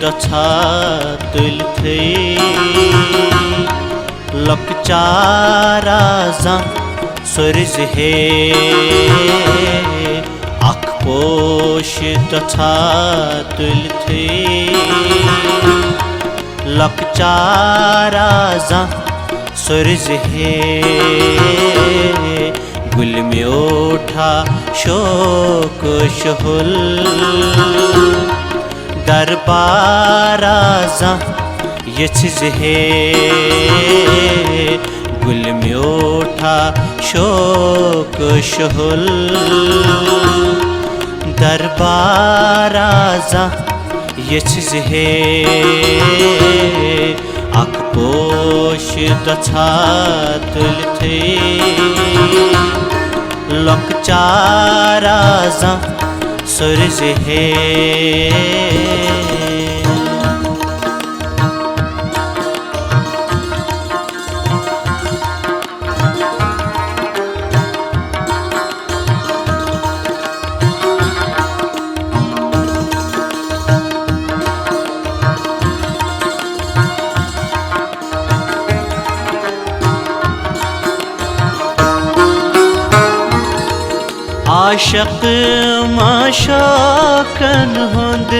दछा तुलथे लकचारा जा सुरज हे अख पोश दछा तुलथे लकचारा जा सुरज हे गुल में उठा शोक शहुल दरबारा जा यछिज हे गुल में उठा शोक शहुल दरबारा जा यछिज हे अख पोश दछा तुलथे लकचारा जा सुरज हे आशक माशकन होंद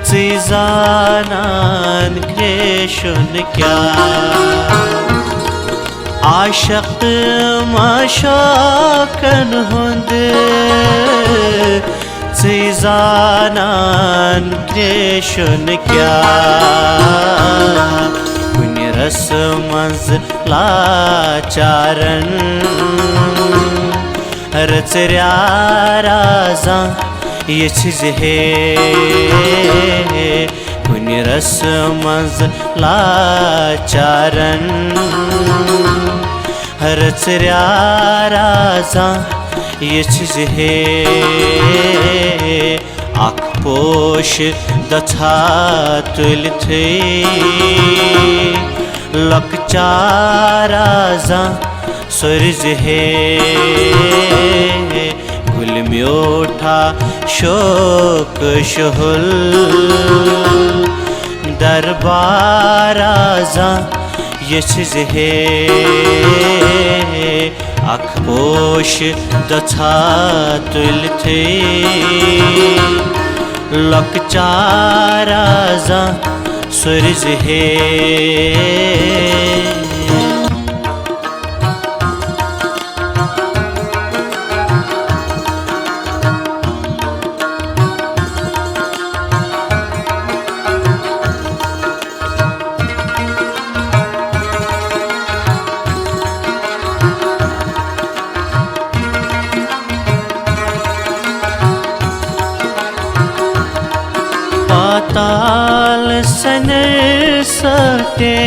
चीजानान क्रेशन क्या आशक माशकन होंद चीजानान क्रेशन क्या कुन रस मंज लाचारन रचर्यारा जा यछिज हे कुन रस मंज लाचारन रचर्यारा जा यछिज हे अख पोश दछा तुलथे लकचारा जा सुरज हे गुल में उठा शोक शहुल दरबारा जा यछिज हे अख पोश दछा तुलथे लकचारा जा सुरज हे पाताल सनर सटे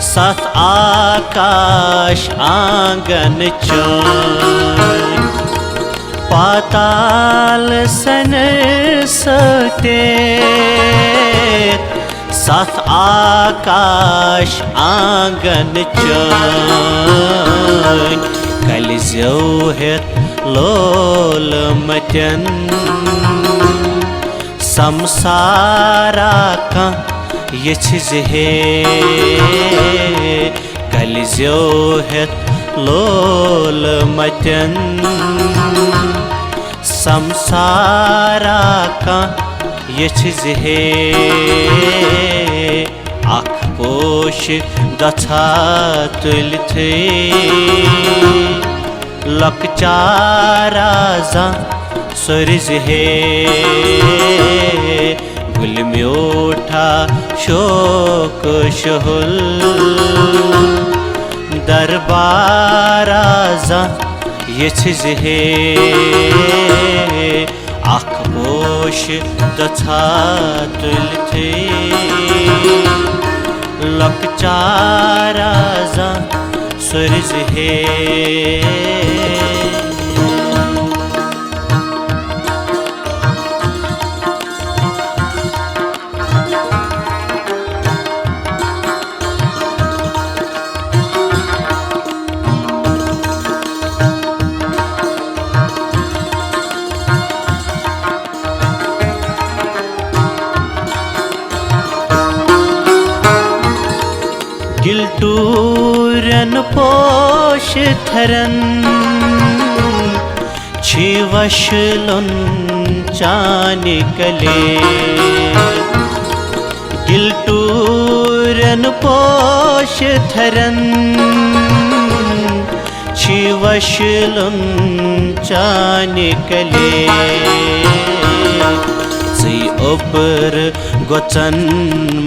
साथ आकाश आंगन चोर पाताल सनर सटे साथ आकाश आंगन चोर कल जोहत लोल मचन संसारा का यछिज हे कल जोहत लोल मचन संसारा का यछिज हे अख पोश दछा तुलथे लकचारा जा सुरज हे गुल में उठा शोक शहुल दरबारा जा यछिज हे अख पोश दछा तुलथे लकचारा जा सुरज हे गिल्टूरन पोश थरन छी वशलुन चानि कले गिल्टूरन पोश थरन छी वशलुन चानि कले सी ओपर गोचन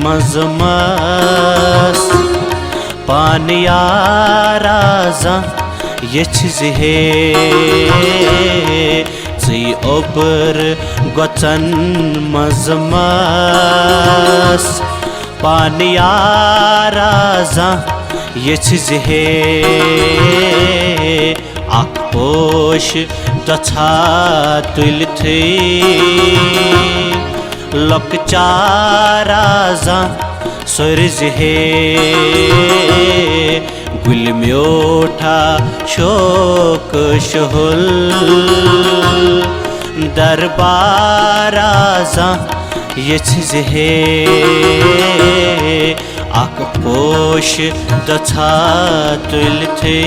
मजमस पान याराजा यछ जिहे सी ओपर गोचन मजमस पान याराजा यछ जिहे अख पोश दछा तुलथे लकचाराजा सुरज है गुल म्योठा शोक शहुल दरबाराजा यछ है अक पोश दछा तुलथे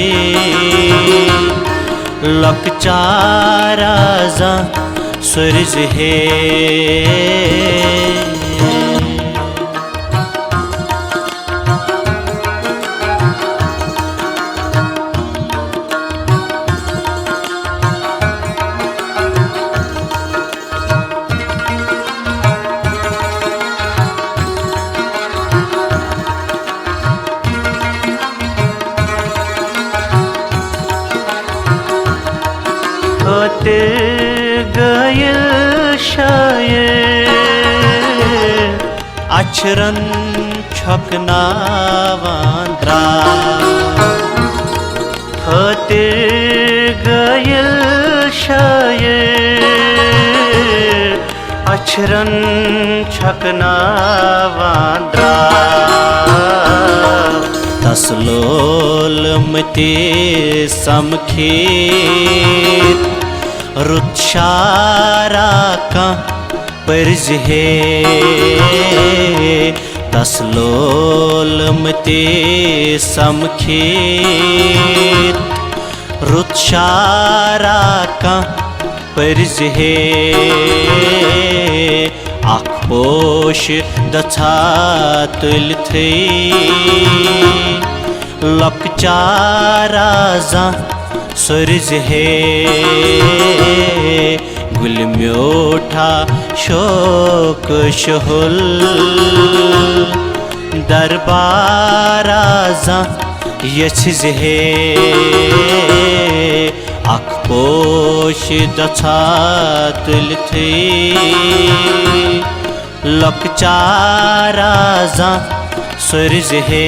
लकचाराजा सुरज है होते गयल शायर अक्षरन छकनावांद्रा होते गयल शायर अक्षरन छकनावांद्रा तसलोल मते समखेत रुत्शारा का पर्ज है तसलोल मते समखेत रुत्शारा का पर्ज है अख पोश दछा तुलथे लकचाराजा सुरज है गुल म्योठा शोक शहुल दरबाराजा यछ है अख पोश दछा तुलथे लकचाराजा सुरज है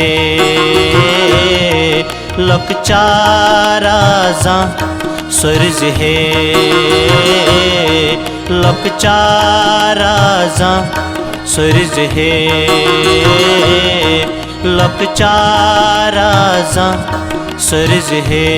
लकचाराजा सुरज है लकचाराजा सुरज है लकचाराजा सुरज है।